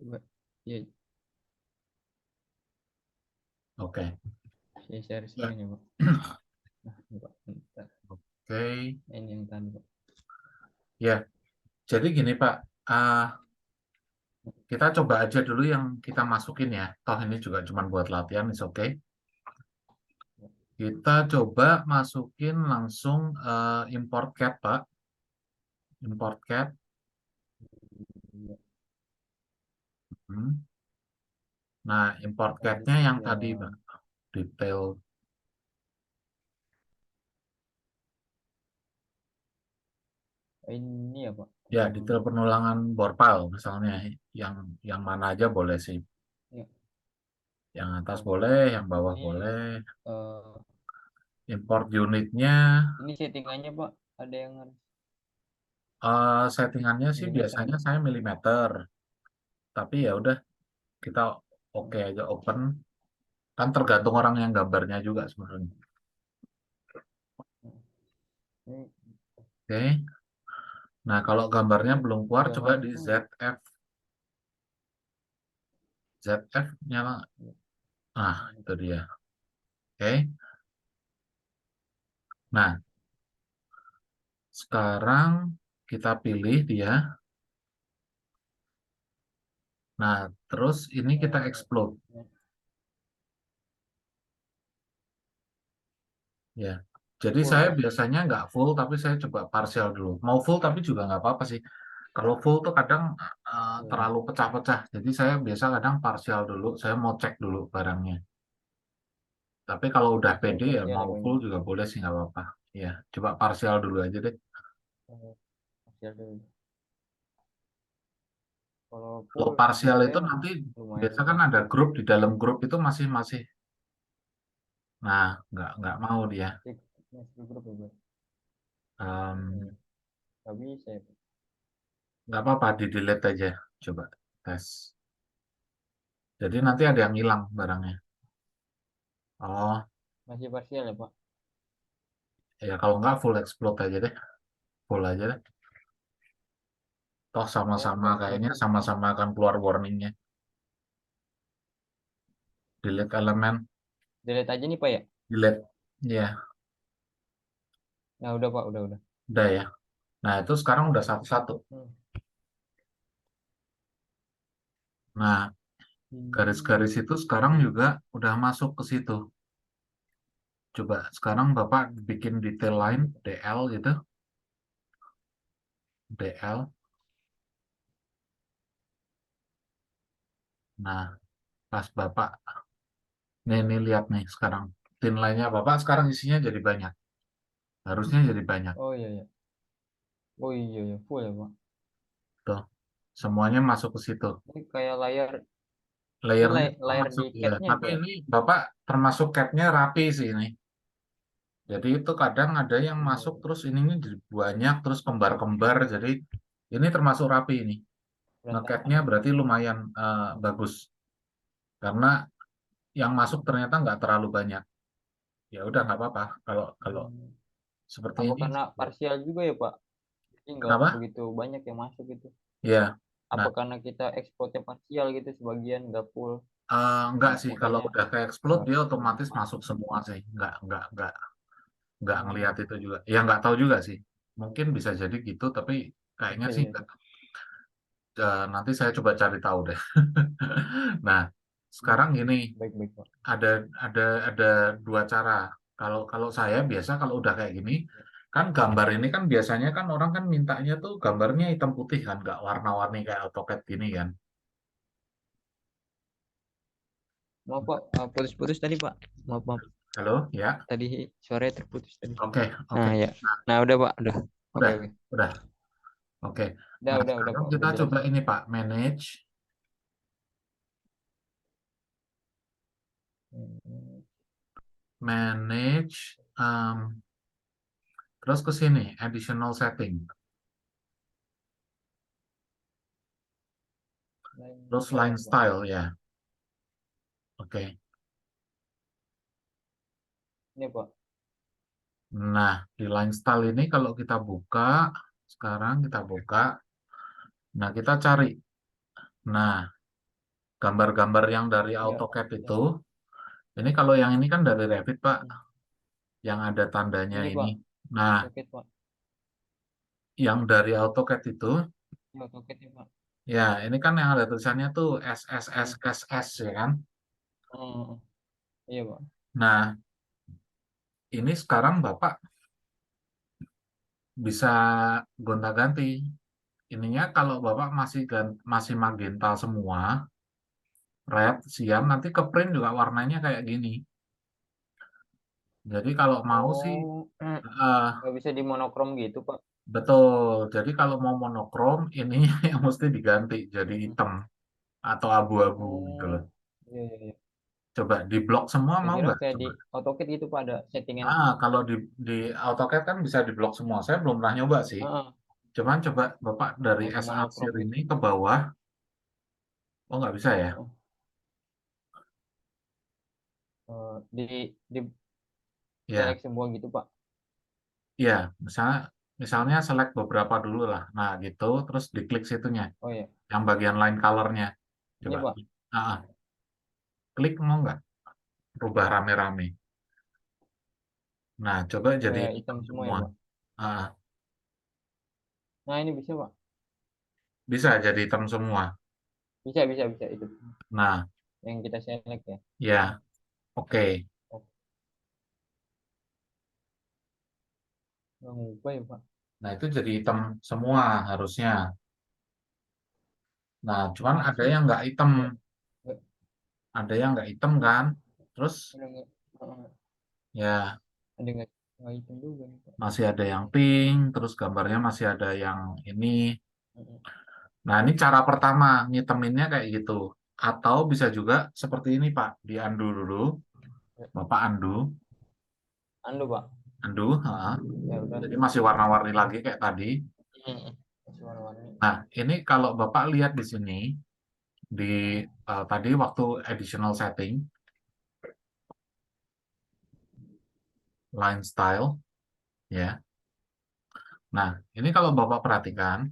Coba. Ya, Oke. saya share Ya. screen ya, Pak. Nah, ini, Pak. Bentar. Oke. Nah, ini yang tadi, Pak. Ya, jadi gini Pak, Ah, kita coba aja dulu yang kita masukin ya. Toh ini juga cuma buat latihan, is oke. Kita coba masukin langsung import cat Pak. Import cat. Iya. Hmm. Nah, import Tadi cat-nya yang tadi Pak. yang Detail. ini ya, Pak. Ya, Yang detail penulangan borpal misalnya. Yang mana aja boleh sih. ya, Yang atas oh, boleh, yang bawah ini boleh. eh, Import unitnya, ini settingannya, Pak. Ada yang harus settingannya sih milimeter biasanya apa? saya milimeter. Tapi ya udah kita oke Hmm. aja open. Kan tergantung orang yang gambarnya juga sebenarnya. Ini Oke. Nah, kalau gambarnya belum keluar, yang coba masuk di tuh. ZF. ZF nyala. Ya, Nah, ini, itu Pak. dia. Oke. Nah, sekarang kita pilih dia. Nah, terus ini kita Eh, explode. ya, Ya. Jadi full, saya Pak. biasanya nggak full, tapi saya coba partial dulu. Mau full tapi juga nggak apa-apa sih. Kalau full tuh kadang Ya, terlalu pecah-pecah. Jadi saya biasa kadang partial dulu. Saya mau cek dulu barangnya. Tapi kalau udah oh, pede ya parsial ya, mau Pak, full ini. juga boleh sih nggak apa-apa. Ya, coba partial dulu aja deh. Oh, parsial dulu. Kalau full Kalau parsial itu biasanya nanti lumayan biasa kan banyak. ada grup di dalam grup itu masih masih. Nah, nggak mau dia. Masih grup ya, Pak. Em, Hmm. Nggak bisa ya, Pak. nggak apa-apa di delete aja. Coba tes. Jadi nanti ada yang hilang barangnya. Oh, Masih parsial ya, Pak. ya kalau nggak full explode aja deh. Full aja deh. Toh Oh, sama-sama full explode kayaknya juga. sama-sama akan keluar warningnya. Delete elemen. Delete aja nih, Pak, ya. Delete. Ya, Nah, udah, Pak, udah. udah ya. Nah, itu sekarang udah satu-satu. Hmm. Nah, Ini garis-garis itu sekarang juga udah masuk ke situ. Coba sekarang Bapak bikin detail line ini, Pak. DL gitu. DL. Nah, pas Bapak, nih lihat nih sekarang. Thin line-nya Bapak sekarang isinya jadi banyak. Harusnya jadi banyak. Oh iya ya. Oh iya ya, full ya, Pak. Tuh, semuanya masuk ke situ. Ini kayak layar, ini Layernya layar di termasuk ya. catnya ya, Tapi Pak, ya. ini Bapak termasuk cap-nya rapi sih ini. Jadi itu kadang ada yang Iya, masuk iya. terus ininya jadi banyak terus kembar-kembar. Jadi ini termasuk rapi ini. Berantakan Ngecapnya ya. berarti lumayan bagus karena yang masuk ternyata nggak terlalu banyak. Ya udah nggak apa-apa kalau kalau Hmm. seperti Apa ini. karena parsial juga ya, Pak? Jadi nggak Kenapa? begitu banyak yang masuk gitu. Ya, Apa nah karena kita ekspornya parsial gitu, sebagian nggak full, enggak sih kalau makanya udah ke explode nggak dia banyak otomatis masuk masuk. semua sih. Nggak Hmm. ngelihat itu juga. Ya nggak tahu juga sih. Mungkin bisa jadi gitu tapi kayaknya Iya, sih iya. nggak. Nanti saya coba cari tahu deh. Nah, sekarang Hmm. ini Baik-baik, Pak. ada ada ada dua cara. Kalau kalau saya biasa kalau udah kayak gini, kan gambar ini kan biasanya kan orang kan mintanya tuh gambarnya hitam putih kan, nggak warna-warni kayak AutoCAD gini kan. Maaf, Pak, putus-putus tadi, Pak. Maaf, maaf. Halo, ya, Tadi suaranya terputus tadi. oke, oke. Nah, ya. Nah, udah, Pak, udah. Oke, Udah, oke. udah, oke. Nah, Udah, sekarang Pak, kita udah jelas. coba ini Pak, manage, Hmm. manage, terus ke sini, additional setting, Line terus line style, Pak. style ya, oke. Ini, Pak. Nah, di line style ini kalau kita buka, sekarang kita buka, nah kita cari. Nah, gambar-gambar yang dari Iya. AutoCAD Iya. itu, ini kalau yang ini kan dari Revit, Pak, Hmm. yang ada tandanya Ini ini. Pak, Nah, AutoCAD Pak. yang dari AutoCAD itu, Ini AutoCAD ya Pak. ya ini kan yang ada tulisannya tuh Hmm. SSSSS ya kan. Hmm. Iya Pak. Nah, ini sekarang Bapak bisa gonta-ganti. Ininya kalau Bapak masih magenta semua, red, siam, nanti ke print juga warnanya kayak gini. Jadi kalau mau sih, Oh, eh, nggak bisa di monokrom gitu Pak. betul. Jadi kalau mau monokrom, ininya yang mesti diganti jadi Hmm. hitam atau abu-abu gitu loh. Oh, iya, iya, iya. Coba di blok semua Saya mau kira nggak? kayak di Coba. AutoCAD gitu Pak ada settingan. Kalau di AutoCAD kan bisa di blok semua. Saya belum pernah nyoba sih. Heeh, Cuman coba Bapak dari auto S monokrom Arsir gitu. ini ke bawah. Oh, nggak bisa ya? Heeh. Di Ya, select semua gitu Pak. iya. Misalnya select beberapa dulu lah. Nah, gitu. Terus diklik situnya. Oh ya, Yang bagian line color-nya. ini Coba. Pak. Ah, klik mau nggak? Rubah rame-rame. Nah, coba jadi Kayak hitam hitam semua ya semua. Pak. Ah, Nah ini bisa Pak. bisa jadi hitam semua. Bisa, bisa, bisa itu. Nah, Yang kita select ya. ya. Oke. Oh, nggak ngubah ya Pak. Nah, itu jadi hitam semua harusnya. Nah, cuman ada Masa yang nggak hitam. nggak nggak Ada yang nggak hitam kan. Terus, ada nggak ya ada nggak hitam juga nih Pak. masih ada yang pink. Terus gambarnya masih ada yang ini. Heeh. Nah, ini cara pertama ngiteminnya kayak gitu. Atau bisa juga seperti ini, Pak. Di undo dulu. Ya, Bapak undo. anu Pak. Undo. Ha. Ya udah. Jadi masih warna-warni lagi kayak tadi. Heeh. Masih warna-warni. Nah, ini kalau Bapak lihat di sini, di tadi waktu additional setting, line style, ya. Nah, ini kalau Bapak perhatikan,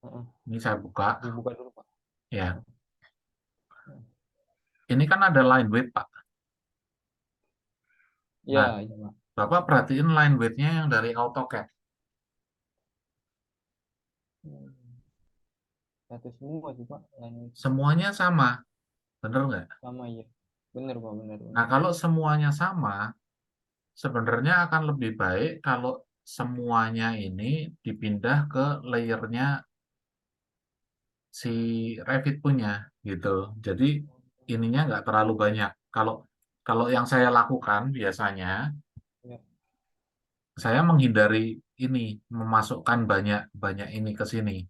Heeh. ini saya buka, Dibuka dulu Pak. ya. Ini kan ada line width, Pak. Nah, Ya, iya Pak. Bapak perhatiin line width-nya yang dari AutoCAD. Hmm. Satu semua sih Pak. Lain Semuanya sama, bener nggak? sama ya. Bener Pak, bener, Nah, bener. kalau semuanya sama, sebenarnya akan lebih baik kalau semuanya ini dipindah ke layernya si Revit punya, gitu. Jadi ininya nggak terlalu banyak. Kalau kalau yang saya lakukan biasanya, Ya. saya menghindari ini, memasukkan banyak banyak ini ke sini.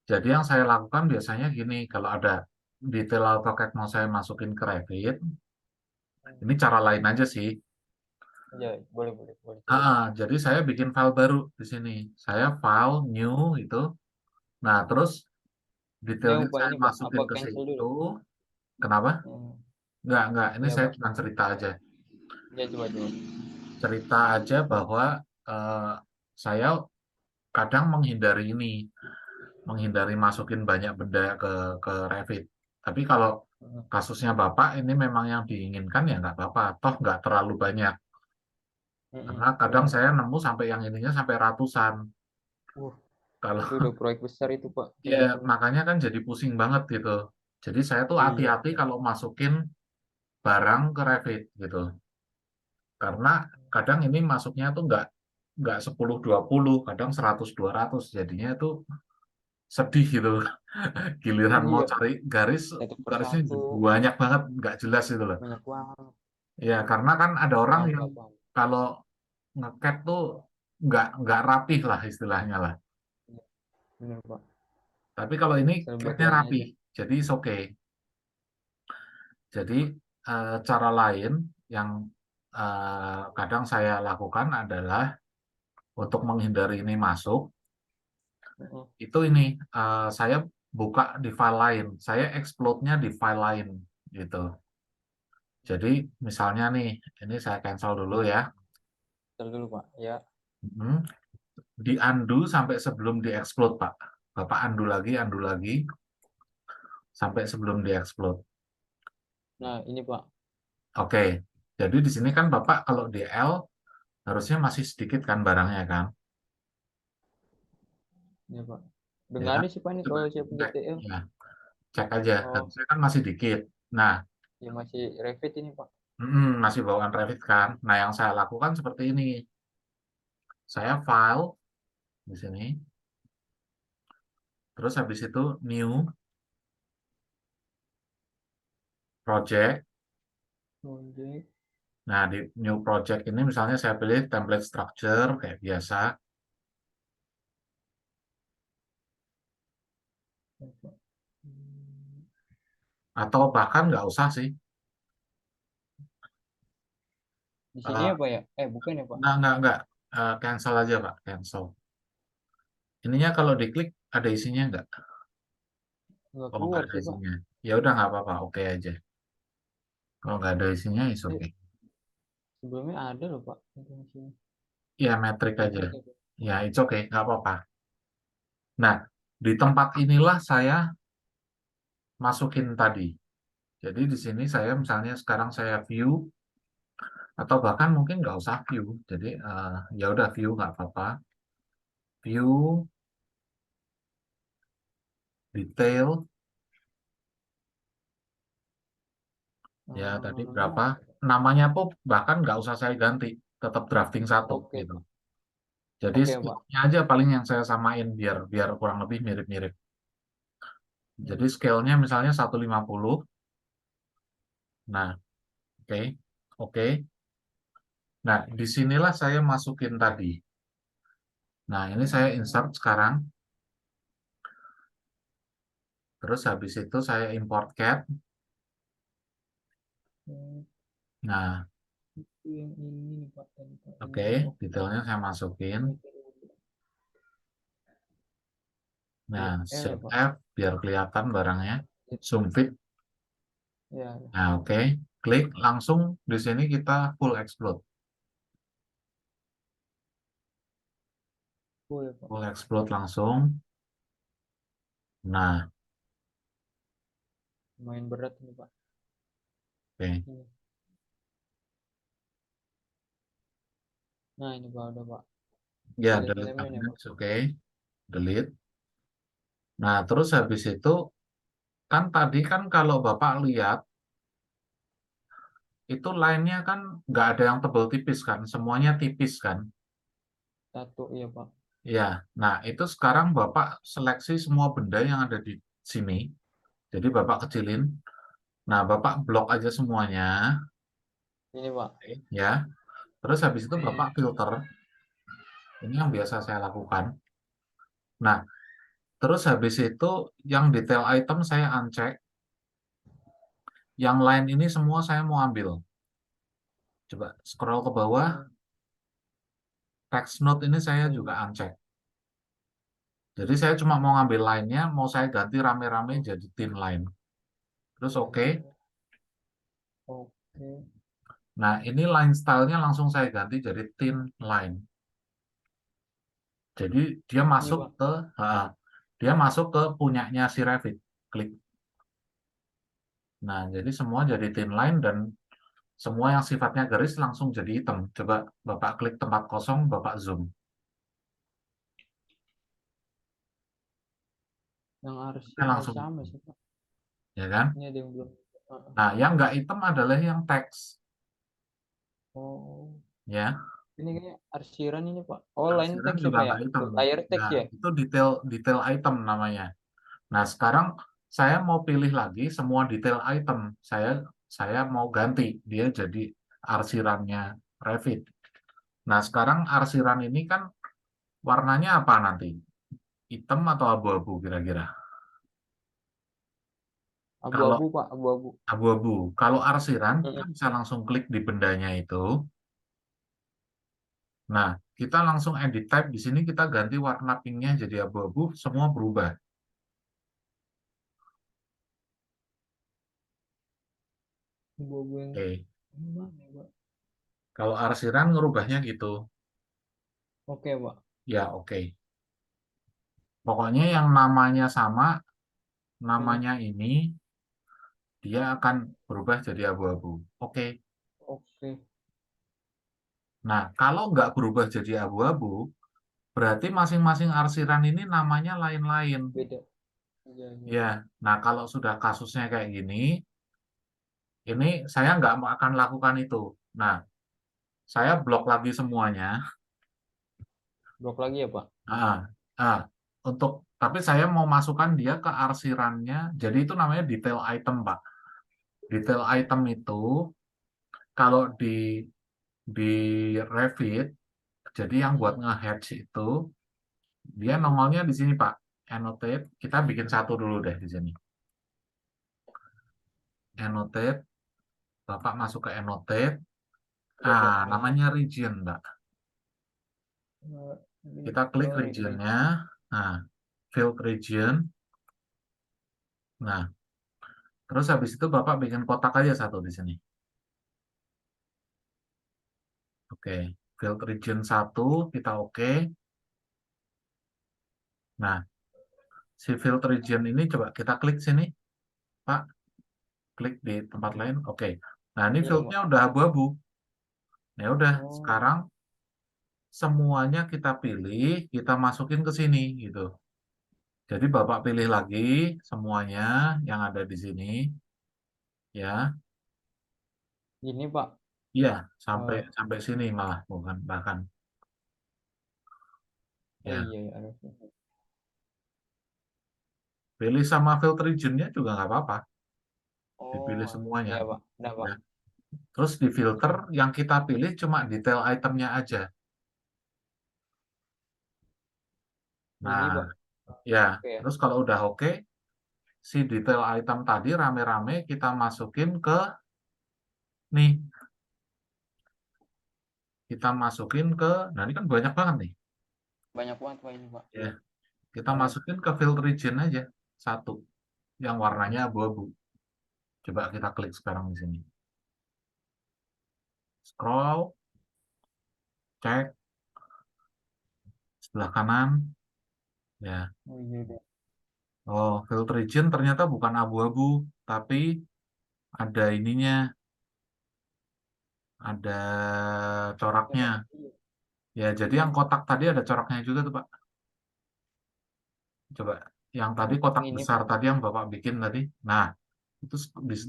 Jadi yang saya lakukan biasanya gini, kalau ada detail AutoCAD mau saya masukin ke Revit, ini cara lain aja sih. Ya, boleh, boleh, boleh coba Pak. Jadi saya bikin file baru di sini. Saya file new itu. Nah, terus Ini detailnya apa saya ini Pak? Apa masukin ke cancel situ. dulu? Kenapa? Hmm. Enggak. Ini Ya saya Pak. cuma cerita aja. Ya coba, coba. Cerita aja bahwa saya kadang menghindari ini, menghindari masukin banyak benda ke Revit. Tapi kalau Heeh. kasusnya Bapak ini memang yang diinginkan ya nggak apa-apa. Toh nggak terlalu banyak. Heeh. Karena kadang Bener Pak. saya nemu sampai yang ininya sampai ratusan. Wah, Kalau itu udah proyek besar itu Pak. ya Kayak gitu mah. makanya kan jadi pusing banget gitu. Jadi saya tuh Iya, hati-hati kalau masukin barang ke Revit gitu. Karena kadang ini masuknya tuh nggak 10-20, kadang 100-200. Jadinya tuh sedih gitu. Giliran mau iya. cari garis, Satu garisnya persatu banyak banget, nggak jelas gitu loh. banyak banget. Ya karena kan ada orang Paham, yang Pak, paham. kalau nge-CAD tuh nggak rapih lah istilahnya lah. Iya, bener Pak. Tapi kalau ini Asal buat CAD-nya line rapih, aja. jadi oke. Okay. Jadi cara lain yang kadang saya lakukan adalah untuk menghindari ini masuk, Heeh. itu ini saya buka di file lain, saya explode-nya di file lain gitu. Jadi misalnya nih, ini saya cancel dulu ya. Bentar dulu Pak. Ya. Hmm. Di undo sampai sebelum di explode Pak. Bapak undo lagi, undo lagi. sampai sebelum diexplode. Nah, ini Pak. Oke, jadi di sini kan Bapak kalau di L harusnya masih sedikit kan barangnya kan? Ini Pak. Ya Dengan kan? ada sih Pak ini Coba kalau saya cek, PGTL. ya, cek aja. Oh, Harusnya kan masih dikit. Nah, ya masih Revit ini Pak. masih bawaan Revit kan? Nah, yang saya lakukan seperti ini. Saya file di sini, terus habis itu new project. Project. Nah, di new project ini misalnya saya pilih template structure kayak biasa, Hmm, atau bahkan nggak usah sih. Di sini Eh, ya Pak ya? Bukan ya Pak? nggak. Cancel aja Pak, cancel. Ininya kalau diklik ada isinya nggak? Nggak Kalau nggak keluar ada sih Pak. isinya, ya udah nggak apa-apa, oke aja. Kalau nggak ada isinya, is Eh, oke. Sebelumnya ada loh Pak informasinya. Ya metrik aja. Metrik ya Pak? Ya it's oke, nggak apa-apa. Nah, di tempat inilah saya masukin tadi. Jadi di sini saya misalnya sekarang saya view atau bahkan mungkin nggak usah view. Jadi ya udah view nggak apa-apa. View detail ya tadi berapa? Ah, Namanya pun bahkan nggak usah saya ganti, tetap drafting satu oke gitu. Pak. Jadi Oke Pak. scale-nya aja paling yang saya samain biar biar kurang lebih mirip-mirip. Jadi Hmm, scale-nya misalnya 150. Nah, oke. Oke. Nah, disinilah saya masukin tadi. Nah, ini saya insert sekarang. Terus habis itu saya import cat. hmm, Nah, itu yang ini nih Pak. Tempat oke. ini. Oke. Detailnya saya masukin. Nah, GL ya Shift Pak. F biar kelihatan barangnya. Zoom fit. Ya, ya. Nah, oke. Klik langsung di sini kita full explode. Boleh Pak. Full explode langsung. Nah, Main berat ini Pak. oke. Ini. Nah ini Pak udah Pak. Ya, Delete delete elemen ya Pak. elements, oke. Delete. Nah, terus habis itu kan tadi kan kalau Bapak lihat itu line-nya kan nggak ada yang tebel tipis kan, semuanya tipis kan. Satu iya Pak. Ya, nah itu sekarang Bapak seleksi semua benda yang ada di sini. Jadi Bapak kecilin. Nah, Bapak blok aja semuanya, Ini Pak. ya. Terus habis itu Bapak filter. Ini yang biasa saya lakukan. Nah, terus habis itu yang detail item saya uncheck. Yang lain ini semua saya mau ambil. Coba scroll ke bawah. Hmm, Text note ini saya juga Oke. uncheck. Jadi saya cuma mau ngambil line-nya, mau saya ganti rame-rame Oke. jadi thin line. Terus oke. Oke. Nah, ini line style-nya langsung saya ganti jadi thin line. Jadi dia Ini masuk Pak. ke dia masuk ke punyanya si Revit. Klik. Nah, jadi semua jadi thin line dan semua yang sifatnya garis langsung jadi hitam. Coba Bapak klik tempat kosong, Bapak zoom. Yang Dia arsinya langsung sama hitam. sih Pak. Ya kan? Ini ada yang belum. Ah, Nah, yang nggak hitam adalah yang teks. Oh. Ya, Ini kayaknya arsiran ini Pak. Oh line arsiran text ya juga Pak ya. nggak hitam. Layer text Nah, ya. itu detail detail item namanya. Nah, sekarang saya mau pilih lagi semua detail item. Saya mau ganti dia jadi arsirannya Revit. Nah, sekarang arsiran ini kan warnanya apa nanti? Hitam atau abu-abu kira-kira? Kalau Abu-abu Pak. Abu-abu. abu-abu, kalau arsiran kita Mm-mm. bisa langsung klik di bendanya itu. Nah, kita langsung edit type di sini kita ganti warna pinknya jadi abu-abu, semua berubah. Abu-abu yang Oke. mana ya Pak? Kalau arsiran ngerubahnya gitu. Oke Pak. Ya, oke. Pokoknya yang namanya sama namanya ini dia akan berubah jadi abu-abu. Oke. Oke. Nah, kalau nggak berubah jadi abu-abu, berarti masing-masing arsiran ini namanya lain-lain. Beda. Iya, iya. Ya, nah kalau sudah kasusnya kayak gini, ini saya nggak akan lakukan itu. Nah, saya blok lagi semuanya. Blok lagi ya, Pak? Ah, ah, tapi saya mau masukkan dia ke arsirannya. Jadi itu namanya detail item, Pak. Detail item itu kalau di Revit, jadi yang buat nge-hatch itu dia nongolnya di sini, Pak. Annotate. Kita bikin satu dulu deh di sini. Annotate. Bapak masuk ke annotate. Udah, Pak. Masuk. Namanya region, Mbak. Kita klik Region. regionnya. Nah, field region. Nah, terus habis itu Bapak bikin kotak aja satu di sini. Oke, field region 1 kita oke. Nah, si field region ini coba kita klik sini, Pak. Klik di tempat lain. Oke. Nah, ini Iya, fieldnya Pak. udah abu-abu. Ya udah, Oh, sekarang semuanya kita pilih, kita masukin ke sini gitu. Jadi Bapak pilih lagi semuanya yang ada di sini, ya. gini, Pak. Iya, sampai Eh, sampai sini malah bukan bahkan. oh Ya, iya, iya, harusnya. pilih sama field region-nya juga nggak apa-apa. Dipilih Oh, semuanya. iya, Pak. Udah, Pak. Ya. Terus di filter yang kita pilih cuma detail itemnya aja. Ini, Nah, Pak. ya. Oke ya. Terus kalau udah oke, si detail item tadi rame-rame kita masukin ke nih. Kita masukin ke, nah ini kan banyak banget nih. Banyak banget, Pak, ini, Pak. Ya, kita Banyak. masukin ke field region aja satu, yang warnanya abu-abu. Coba kita klik sekarang di sini. Scroll, cek sebelah kanan. Ya, Oh iya, udah. oh field region ternyata bukan abu-abu, tapi ada ininya, ada coraknya. Corak. Iya. Ya, jadi yang kotak tadi ada coraknya juga tuh, Pak. Coba, yang tadi kotak Yang ini, besar Pak. tadi yang Bapak bikin tadi. Nah, itu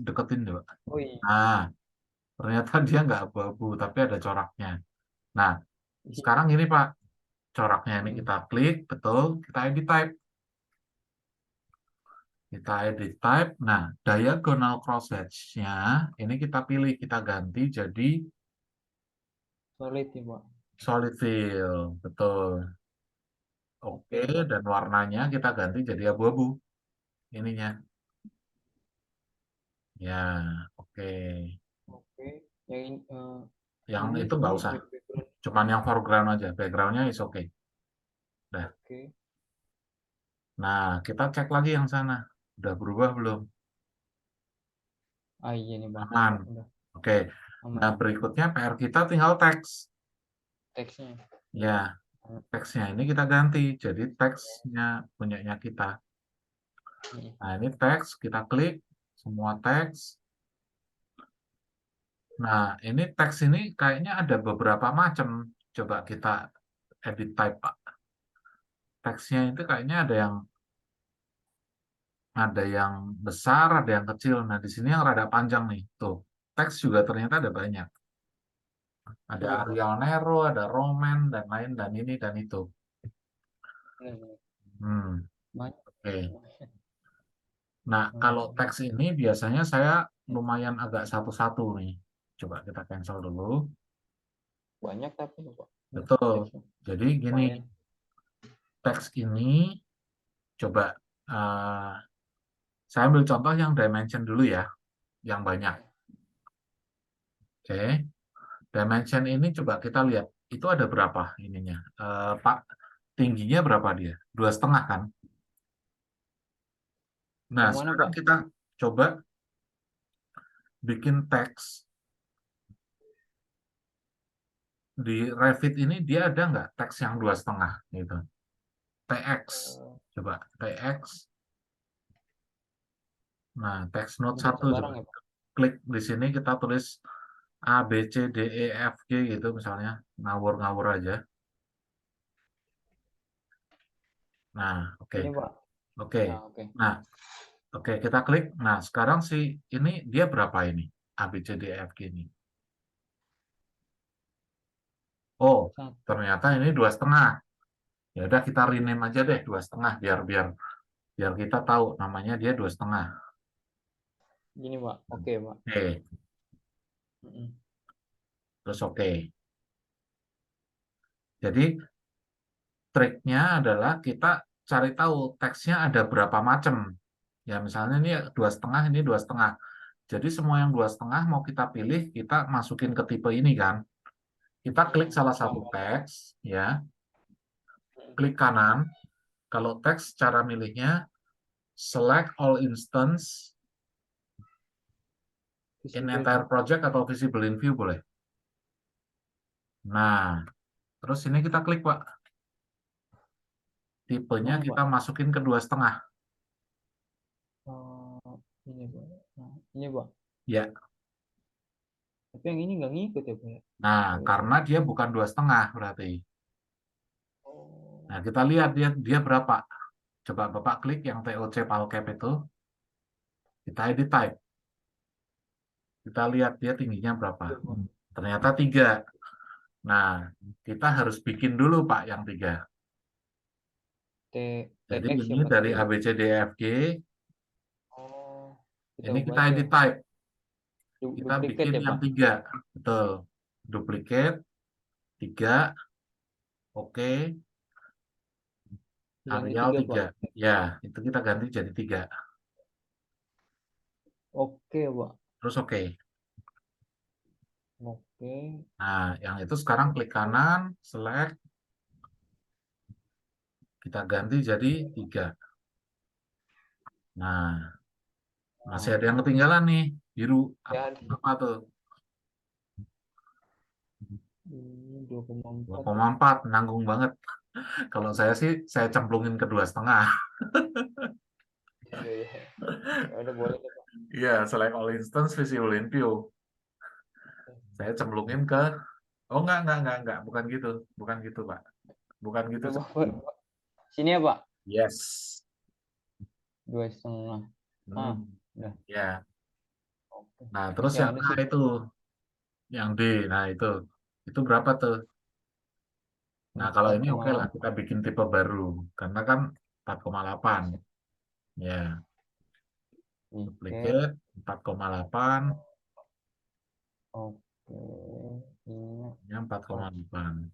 deketin deh, Pak. Oh iya. Nah, ternyata dia nggak abu-abu, tapi ada coraknya. Nah, Iya. sekarang ini, Pak, coraknya ini Hmm. kita klik, betul, kita edit type. Kita edit type. Nah, diagonal crosshatch-nya ini kita pilih, kita ganti jadi Solid ya, Pak. solid fill. Betul. Oke, Oke, Pak. dan warnanya kita ganti jadi abu-abu ininya. Ya, oke. Oke. Yang Yang ini itu nggak ini usah. background. Cuman yang foreground aja. Backgroundnya is oke. Nah, Oke. nah, kita cek lagi yang sana. Udah berubah belum? Ah iya nih, Bang. Aman. Udah Oke. aman. Nah, berikutnya PR kita tinggal teks. Teksnya. Ya, Hmm. teksnya ini kita ganti. Jadi teksnya punyanya kita. Hmm. Nah, ini teks, kita klik semua teks. Nah, ini teks ini kayaknya ada beberapa macam. Coba kita edit type, Pak. Teksnya itu kayaknya ada yang besar, ada yang kecil. Nah, di sini yang rada panjang nih. Tuh, teks juga ternyata ada banyak. Ada Iya, Pak. Arial Nero, ada Roman, dan lain, dan ini, dan itu. Benar-benar. Hmm, Banyak. oke. Nah, kalau Hmm. teks ini biasanya saya lumayan agak satu-satu nih. Coba kita cancel dulu. Banyak tapi loh, Pak. Betul. Teksnya. Jadi gini, Lumayan. teks ini coba eh, saya ambil contoh yang dimension dulu ya, yang banyak. Oke, dimension ini coba kita lihat itu ada berapa ininya, Pak? Tingginya berapa dia? 2,5 kan? Nah, Yang mana, sekarang Pak? kita coba bikin teks di Revit ini dia ada nggak teks yang 2,5 gitu? TX, Oh, coba TX. Nah, text note Bukan 1 sembarang coba. ya, Pak? Klik di sini kita tulis A, B, C, D, E, F, G gitu misalnya. Ngawur-ngawur aja. Nah, oke. Ini, Pak. Oke. Nah, oke. Nah, oke, kita klik. Nah, sekarang ini dia berapa ini? A, B, C, D, E, F, G ini. Oh, Satu. ternyata ini 2,5. Ya udah kita rename aja deh 2,5 biar biar biar kita tahu namanya dia 2,5. Gini, Pak. Oke, Pak. Oke, Mm-mm. terus oke. Jadi triknya adalah kita cari tahu teksnya ada berapa macam. Ya misalnya ini 2,5, ini 2,5. Jadi semua yang 2,5 mau kita pilih, kita masukin ke tipe ini kan. Kita klik salah satu Paham. teks, ya, Mm-mm. klik kanan. Kalau teks cara milihnya select all instance in Visible. entire project atau visible in view boleh. Nah, terus ini kita klik Pak. Tipenya Mana, kita Pak? masukin ke 2,5. Ini, Pak. Nah, ini, Pak. Ya. Tapi yang ini nggak ngikut ya, Pak? Nah, Boleh, karena Pak. dia bukan 2,5 berarti. Oh, Nah, kita lihat dia berapa. Coba Bapak klik yang TOC Palcap itu, kita edit type. Kita lihat dia tingginya berapa. iya, Pak. Ternyata 3. Nah, kita harus bikin dulu Pak yang 3. Jadi TX ya, ini Pak. dari Tadi. ABCDFG, Oh, kita ini ubah kita aja. edit type. Kita Duplicate bikin ya, yang Pak. 3. Betul. Duplicate, 3, oke, Hilangnya Arial 3, 3. Pak. Ya, itu kita ganti jadi 3. Oke, Pak. Terus oke. Oke. Nah, yang itu sekarang klik kanan, select, kita ganti jadi 3. Nah, masih Nah, ada yang ketinggalan nih, biru. ya, Apa tuh? ini 2,4 ya. 2,4, nanggung banget. Kalau saya sih, saya cemplungin ke 2,5. Iya, iya. Ya udah boleh deh, Pak. Iya, select all instance visible in view. Saya cemplungin ke, oh enggak, bukan gitu. Bukan gitu, Pak. Bukan gitu. Coba, Pak. Sini ya, Pak. Yes. 2,5. Hmm, Udah. ya. Oke. Nah, terus Masih yang ada A sih. itu, yang D. Nah, itu berapa tuh? Nah, kalau empat ini koma oke lah, delapan kita bikin tipe baru. Karena kan 4,8. Ya, Tiket. duplicate 4,8, Oke. Ini. yang 4,8.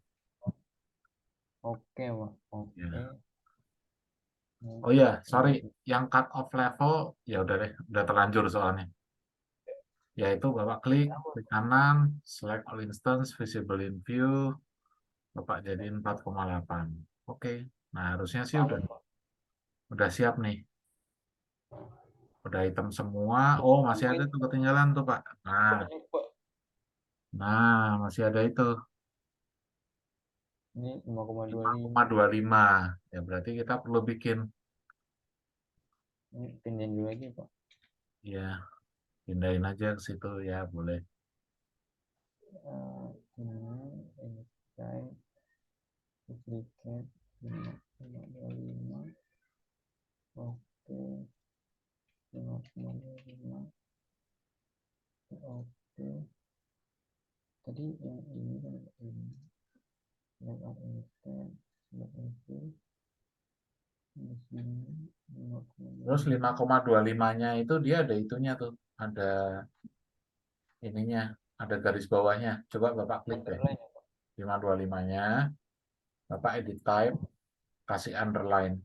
Oke, Pak. Oke. Ya. Ini Oh ya, sorry, 4,8. yang cut off level ya udah deh, udah terlanjur soalnya. Yaitu Bapak klik kanan, select all instance, visible in view, Bapak jadiin 4,8. Oke, nah harusnya sih udah Aman, Pak. siap nih. Udah hitam semua. Oh, masih ada Ini tuh ketinggalan tuh, Pak. banyak, Pak. Masih ada itu Ini 5,25. 5,25. Ya berarti kita perlu bikin, Ini pindahin dulu lagi, Pak. ya pindahin aja ke situ ya boleh. Ini saya duplicate 5,25. Oke. 5,25. Oke. Tadi yang ini kan ini. Select instant. Select instant. Di sini 5,25. Terus 5,25-nya itu dia ada itunya tuh, ada ininya, ada garis bawahnya. Coba Bapak klik deh. Underline ya, Pak. 525-nya, Bapak edit type, kasih underline.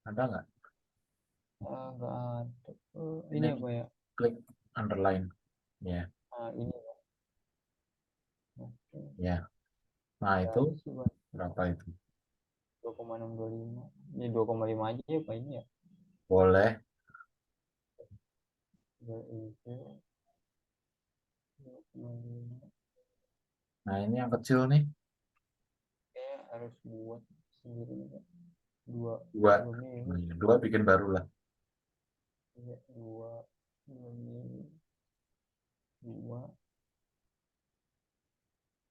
Ada nggak? Nggak ada. Ini Ini apa ya? klik underline. Ya, Ini Pak. Oke. ya. Nah Nggak itu ada sih, Pak. berapa itu? 2,625. Ini 2,5 aja ya, Pak, ini ya. Boleh. Itu 2,5. Nah ini yang kecil nih, Kayaknya harus buat sendiri nih, Pak. Dua 2. dua mili. Nah, 2 bikin baru lah. ya, 2 ini 2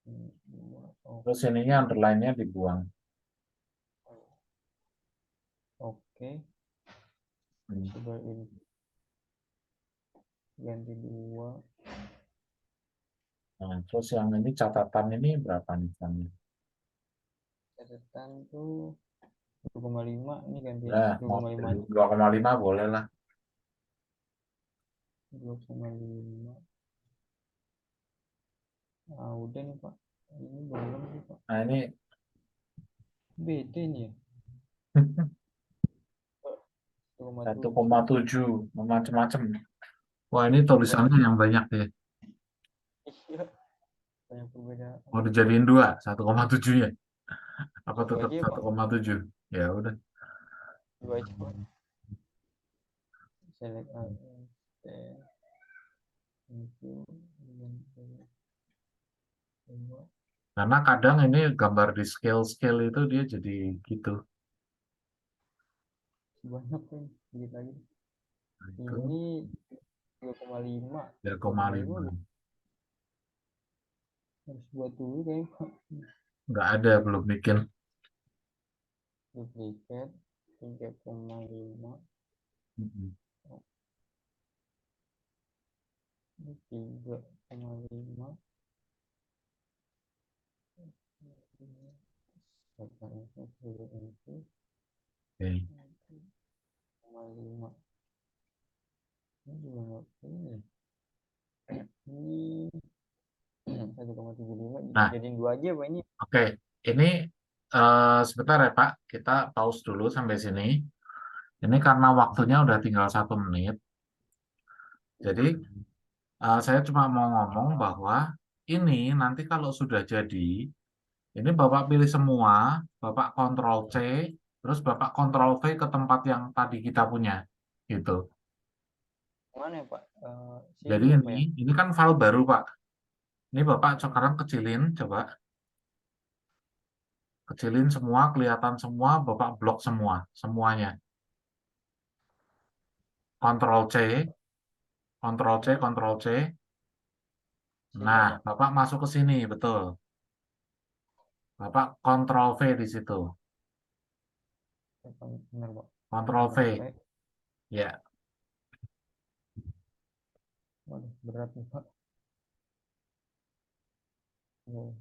ini 2. Terus ininya underline-nya dibuang. Oke. Hmm. Coba ini ganti 2. Nah, terus yang ini catatan ini berapa nih? Catatan tuh 2,5, ini ganti Nah, mau 2,5 aja. 2,5 boleh lah. 2,5. Ah, udah nih Pak. Ini belum sih Pak. Nah, ini Beda nih ya. 1,7. 1,7 macam-macam. Wah, ini tulisannya yang banyak ya. Iya, banyak perbedaan. Mau dijadiin 2, 1,7 ya? Apa Dua tetap aja ya Pak. 1,7? Ya udah. 2 aja Pak. Select item. Itu. Karena kadang ini gambar di scale-scale itu dia jadi gitu. Banyak nih. Sedikit lagi. Nah, itu Ini 2,5. 2,5 3,5. harus buat dulu kayaknya Pak. Nggak ada, belum bikin. Duplicate 3,5. Mm-mm. 3,5. Sekarang dulu itu Oke. 3,5. Ini juga nggak ini. Ini 1,75 Nah, jadiin 2 aja Pak ini. oke. Ini sebentar ya Pak, kita pause dulu sampai sini. Ini karena waktunya udah tinggal 1 menit. Jadi saya cuma mau ngomong bahwa ini nanti kalau sudah jadi, ini Bapak pilih semua, Bapak Ctrl C, terus Bapak Ctrl V ke tempat yang tadi kita punya, gitu. Mana ya Pak? Jadi Sini apa ya? ini kan file baru Pak. Ini Bapak sekarang kecilin, coba kecilin semua, kelihatan semua, Bapak blok semua, semuanya. Ctrl C, Ctrl C, Ctrl C. Sini Nah, Pak. Bapak masuk ke sini, betul. Bapak Ctrl V di situ, Benar Pak. Ctrl Ctrl V, V. ya. Waduh, berat nih Pak. Oh.